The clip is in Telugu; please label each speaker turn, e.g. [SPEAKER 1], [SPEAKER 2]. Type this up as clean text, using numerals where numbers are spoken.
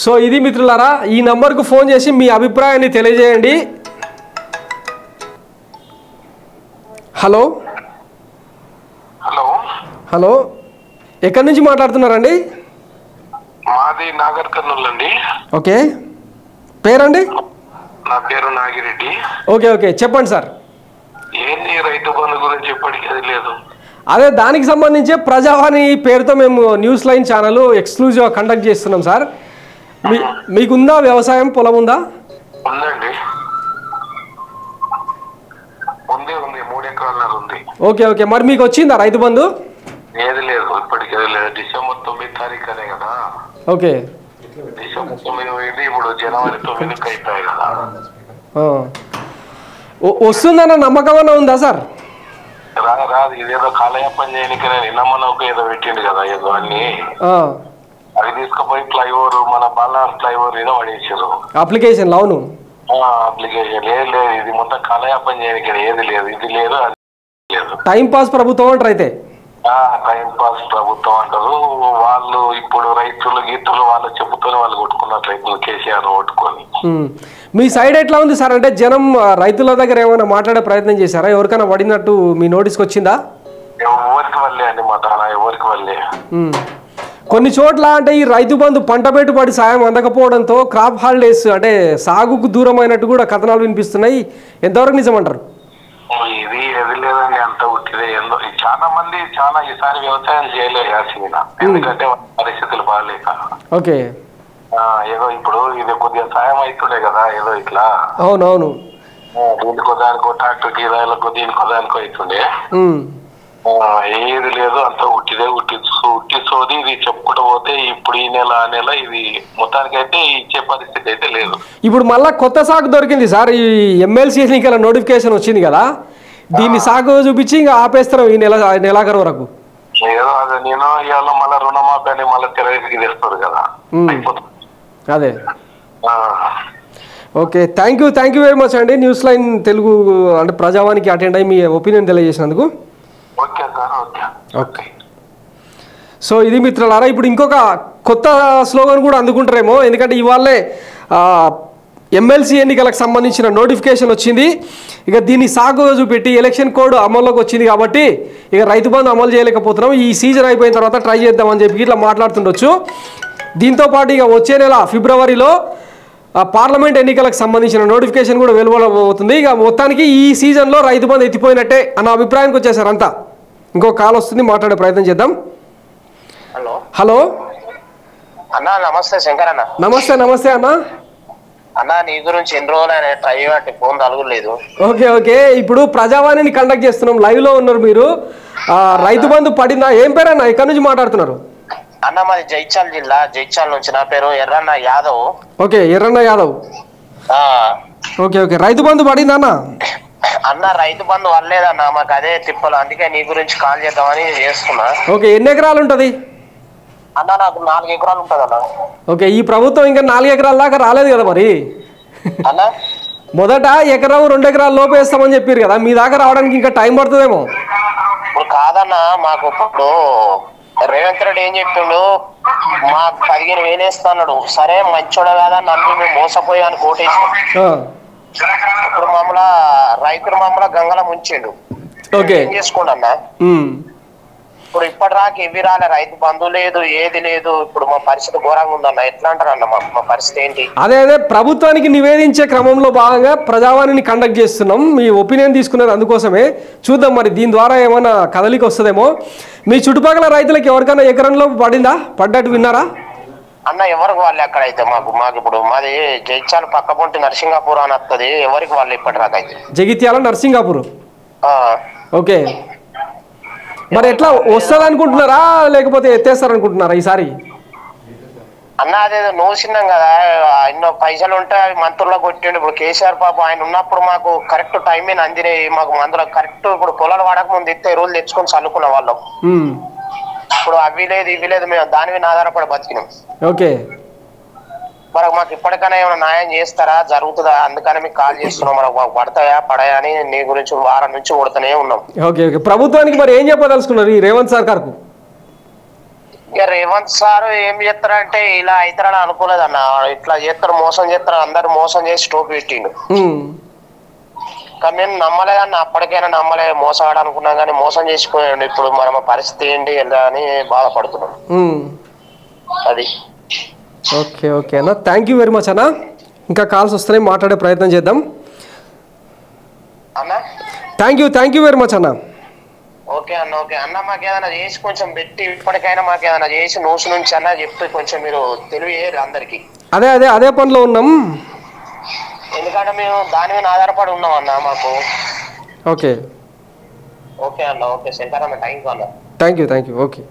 [SPEAKER 1] సో ఇది మిత్రులారా, ఈ నంబర్కు ఫోన్ చేసి మీ అభిప్రాయాన్ని తెలియజేయండి. హలో
[SPEAKER 2] హలో
[SPEAKER 1] హలో ఎక్కడి నుంచి మాట్లాడుతున్నారండి?
[SPEAKER 2] మాది నాగర్ కర్నూలు అండి.
[SPEAKER 1] ఓకే, పేరండి?
[SPEAKER 2] నా పేరు నాగిరెడ్డి.
[SPEAKER 1] ఓకే ఓకే, చెప్పండి సార్.
[SPEAKER 2] ఏంది రైతు బంధు గురించి ఇప్పటికీ అది లేదు.
[SPEAKER 1] అదే దానికి సంబంధించి ప్రజావాణి పేరుతో మేము న్యూస్ లైన్ ఛానల్ ఎక్స్క్లూజివ్గా కండక్ట్ చేస్తున్నాం సార్. మీకుందా వ్యవసాయం, పొలం ఉందా?
[SPEAKER 2] ఉందండి, ఉంది 3 ఎకరాల ఉంది.
[SPEAKER 1] ఓకే ఓకే, మరి మీకు వచ్చిందా రైతు బంధు?
[SPEAKER 2] ఏది లేదు, ఇప్పటికి ఏది లేదు. డిసెంబర్ 9 తారీఖు అనే కదా.
[SPEAKER 1] ఓకే,
[SPEAKER 2] డిసెంబర్ 9 పోయింది, ఇప్పుడు జనవరి 9కి అయిపోయాయి కదా.
[SPEAKER 1] వస్తుందన్న నమ్మకం అన్న ఉందా సార్?
[SPEAKER 2] రాదు, ఇదేదో కాలయాపన చేయడానికి నిన్నమ్మనకు ఏదో పెట్టిండు కదా, ఏదో అన్ని అవి తీసుకుపోయి ఫ్లైఓవర్, మన బాలార్ ఫ్లైఓవర్ ఏదో పడేసారు
[SPEAKER 1] అప్లికేషన్. అవును,
[SPEAKER 2] అప్లికేషన్ లేదు, ఇది మొత్తం కాలయాపన చేయడానికి ఏది లేదు, ఇది లేదు, అది లేదు.
[SPEAKER 1] టైం పాస్ ప్రభుత్వం అంటారు అయితే.
[SPEAKER 2] టైం పాస్ ప్రభుత్వం అంటారు వాళ్ళు. ఇప్పుడు రైతులు గీతులు వాళ్ళు చెప్పుతూనే వాళ్ళు కొట్టుకున్నారు, రైతులు కేసీఆర్ కొట్టుకొని.
[SPEAKER 1] మీ సైడ్ ఎట్లా ఉంది సార్? అంటే జనం రైతుల దగ్గర ఏమైనా మాట్లాడే ప్రయత్నం చేశారా? ఎవరికైనా పడినట్టు మీ నోటీస్కి వచ్చిందా?
[SPEAKER 2] ఎవరికి వల్లే అండి, మా తాన ఎవరికి వల్లే.
[SPEAKER 1] కొన్ని చోట్ల అంటే ఈ రైతు బంధు పంట పెట్టుబడి సాయం అందకపోవడంతో క్రాప్ హాలిడేస్ అంటే సాగుకు దూరం అయినట్టు కూడా కథనాలు వినిపిస్తున్నాయి. ఎంతవరకు నిజమంటారు?
[SPEAKER 2] ఇది ఎది లేదండి, అంత ఉట్టిదే. చాలా మంది ఈసారి వ్యవసాయం చేయలేదు యాసినా, ఎందుకంటే పరిస్థితులు బాగాలేక.
[SPEAKER 1] ఓకే,
[SPEAKER 2] ఏదో ఇప్పుడు ఇది కొద్దిగా సాయం అవుతుండే కదా, ఏదో ఇట్లా.
[SPEAKER 1] అవునవును,
[SPEAKER 2] దీనికో దానికో ట్రాక్టర్ కిరాయిలకు దీనికో దానికో అవుతుండే. ఏది లేదు, అంత ఉట్టిదే, ఉట్టి సోది. ఇది చెప్పుకుంటూ పోతే ఇప్పుడు ఈ నెల ఆ నెల ఇది మొత్తానికి అయితే ఇచ్చే పరిస్థితి అయితే లేదు.
[SPEAKER 1] ఇప్పుడు మళ్ళా కొత్త సాగు దొరికింది సార్. ఈ ఎమ్మెల్సీ ఎన్నికల నోటిఫికేషన్ వచ్చింది కదా, దీన్ని సాగు చూపించి ఇంకా ఆపేస్తారు ఈ నెలాఖరు వరకు.
[SPEAKER 2] ఏదో అదే నేను ఇవాళ మళ్ళీ రుణమాఫీ అని మళ్ళీ తెరవేసి తెస్తారు కదా.
[SPEAKER 1] అదే, okay, thank you very much అండి. న్యూస్ లైన్ తెలుగు అంటే ప్రజావానికి అటెండ్ అయ్యి మీ ఒపీనియన్ తెలియజేసినందుకు.
[SPEAKER 2] Okay sir, okay
[SPEAKER 1] okay. So ఇది మిత్రులారా, ఇప్పుడు ఇంకొక కొత్త స్లోగన్ కూడా అందుకుంటారేమో, ఎందుకంటే ఇవాళే ఎమ్మెల్సీ ఎన్నికలకు సంబంధించిన నోటిఫికేషన్ వచ్చింది. ఇక దీన్ని సాగు చూపెట్టి ఎలక్షన్ కోడ్ అమల్లోకి వచ్చింది కాబట్టి ఇక రైతు బంధు అమలు చేయలేకపోతున్నాం, ఈ సీజన్ అయిపోయిన తర్వాత ట్రై చేద్దామని చెప్పి ఇట్లా మాట్లాడుతుండొచ్చు. దీంతోపాటు ఇక వచ్చే నెల ఫిబ్రవరిలో పార్లమెంట్ ఎన్నికలకు సంబంధించిన నోటిఫికేషన్ కూడా వెలువడబోతుంది. ఇక మొత్తానికి ఈ సీజన్లో రైతు బంధు ఎత్తిపోయినట్టే అన్న అభిప్రాయానికి వచ్చేసారు అంతా. ఇంకో కాల్ వస్తుంది, మాట్లాడే ప్రయత్నం చేద్దాం.
[SPEAKER 3] హలో
[SPEAKER 1] హలో
[SPEAKER 3] అన్న, నమస్తే శంకర్ అన్న.
[SPEAKER 1] నమస్తే అన్న.
[SPEAKER 3] అన్న, నీ గురించి ఎన్ని రోజులు ఆయన ట్రై చేయబట్టి ఫోన్ తగలేదు.
[SPEAKER 1] ఓకే ఓకే, ఇప్పుడు ప్రజావాణిని కండక్ట్ చేస్తున్నాం, లైవ్ లో ఉన్నారు మీరు. రైతు బంధు పడిందా? ఏం పేరు అన్న, ఎక్కడి నుంచి మాట్లాడుతున్నారు?
[SPEAKER 3] అన్న, మాది జైచాల్ జిల్లా, జైచాల్ నుంచి. నా పేరు Erranna Yadav.
[SPEAKER 1] Okay, Erranna Yadav. Okay okay, Rythu Bandhu పడిందా అన్న?
[SPEAKER 3] అన్న, రైతు బంధు వల్లేదన్న, మాకు అదే తిప్పలు. అందుకే నీ గురించి కాల్ చేద్దామని చేస్తున్నా.
[SPEAKER 1] ఓకే, ఎన్ని ఎకరాలు ఉంటది
[SPEAKER 3] అన్న? నాకు 4 ఎకరాలు ఉంటది అన్న.
[SPEAKER 1] ఓకే, ఈ ప్రభుత్వం ఇంకా 4 ఎకరాల దాకా రాలేదు కదా మరి.
[SPEAKER 3] అన్న,
[SPEAKER 1] మొదట ఎకరం 2 ఎకరాలు లోపు వేస్తామని చెప్పారు కదా, మీ దాకా రావడానికి ఇంకా టైం పడుతుందేమో.
[SPEAKER 3] ఇప్పుడు కాదన్న, మాకు ఇప్పుడు రేవంత్ రెడ్డి ఏం చెప్పిండు, మాకు 15,000 వేస్తాడు. సరే, మంచోడే కదా, నన్ను మేము మోసపోయాను కోటేసి. ఇప్పుడు మమ్మల్ని రైతులు గంగల ముంచిండు.
[SPEAKER 1] ఓకే,
[SPEAKER 3] ఏం చేసుకోండి అన్న. ఇప్పుడు ఇప్పటిదాకా ఇవి రాలే, రైతు బంధు లేదు, ఏది లేదు. ఇప్పుడు మా పరిస్థితి ఘోరంగా ఉందన్న. ఎట్లా అంటారన్న మా పరిస్థితి ఏంటి?
[SPEAKER 1] అదే ప్రభుత్వానికి నివేదించే క్రమంలో భాగంగా ప్రజావాణిని కండక్ట్ చేస్తున్నాం. మీ ఒపీనియన్ తీసుకునేది అందుకోసమే. చూద్దాం మరి దీని ద్వారా ఏమైనా కదలికి వస్తుందేమో. మీ చుట్టుపక్కల రైతులకు ఎవరికైనా ఎకరంలో పడ్డట్టు విన్నారా
[SPEAKER 3] అన్న? ఎవరికి వాళ్ళు ఎక్కడైతే మాకు ఇప్పుడు మాది జైచాల పక్క పొంటి నరసింగాపూర్ అని వస్తుంది. ఎవరికి వాళ్ళు ఇప్పటిదాకా అయితే
[SPEAKER 1] జగిత్యాల నరసింగాపూర్. ఓకే, మరి ఎట్లా వస్తుంది అనుకుంటున్నారా లేకపోతే ఎత్తేస్తారు అనుకుంటున్నారా ఈసారి?
[SPEAKER 3] అన్న, అదేదో నోసిన్నాం కదా, ఎన్నో పైసలు ఉంటే అవి మంత్రుల్లో కొట్టిండు. ఇప్పుడు కేసీఆర్ పాప ఆయన ఉన్నప్పుడు మాకు కరెక్ట్ టైం మీద అందినాయి. మాకు మందులో కరెక్ట్ ఇప్పుడు పొలాలు వాడక ముందు ఇస్తే ఎరువులు తెచ్చుకొని చల్లుకున్న వాళ్ళం. ఇప్పుడు అవి లేదు ఇవి లేదు, మేము దాని మీద ఆధారపడి బతికినాం.
[SPEAKER 1] ఓకే,
[SPEAKER 3] మరి మాకు ఇప్పటికైనా ఏమైనా న్యాయం చేస్తారా, జరుగుతుందా? అందుకని మీకు కాల్ చేస్తున్నాం. మనకు పడతాయా పడాయా అని నీ గురించి వారం నుంచి కొడుతూనే ఉన్నాం.
[SPEAKER 1] ఓకే ఓకే, ప్రభుత్వానికి మరి ఏం చెప్పదలుచుకున్నారు ఈ రేవంత్ సర్కార్కు?
[SPEAKER 3] ఇక రేవంత్ సార్ ఏం చేస్తారంటే ఇలా అవుతారని అనుకోలేదు అన్న. ఇట్లా చేస్తారు, మోసం చేస్తారు, అందరు మోసం చేసి టోపీ పెట్టిండు. కానీ మేము నమ్మలేదన్న, అప్పటికైనా నమ్మలేదు, మోసగాడు అనుకున్నాం కానీ మోసం చేసిపోయాడు. ఇప్పుడు మన పరిస్థితి ఏంటి ఎలా అని బాధపడుతున్నాం. అది
[SPEAKER 1] ఓకే ఓకే అన్న, థ్యాంక్ యూ వెరీ మచ్ అన్న. ఇంకా కాల్స్ వస్తున్నాయి, మాట్లాడే ప్రయత్నం చేద్దాం
[SPEAKER 3] అన్న.
[SPEAKER 1] థ్యాంక్ యూ వెరీ మచ్ అన్న.
[SPEAKER 3] ఓకే అన్న, ఓకే అన్న. మాకు ఏదైనా చేసి కొంచెం పెట్టి ఇప్పటికైనా మాకు ఏదైనా చేసి నోసు నుంచి అన్న చెప్తే కొంచెం మీరు తెలియదు అందరికి.
[SPEAKER 1] అదే పనిలో ఉన్నాం,
[SPEAKER 3] ఎందుకంటే మేము దాని మీద ఆధారపడి ఉన్నాం అన్న మాకు.
[SPEAKER 1] ఓకే
[SPEAKER 3] ఓకే అన్న, ఓకే శంకర్ అన్న, థ్యాంక్ యూ అన్న.
[SPEAKER 1] Thank you okay.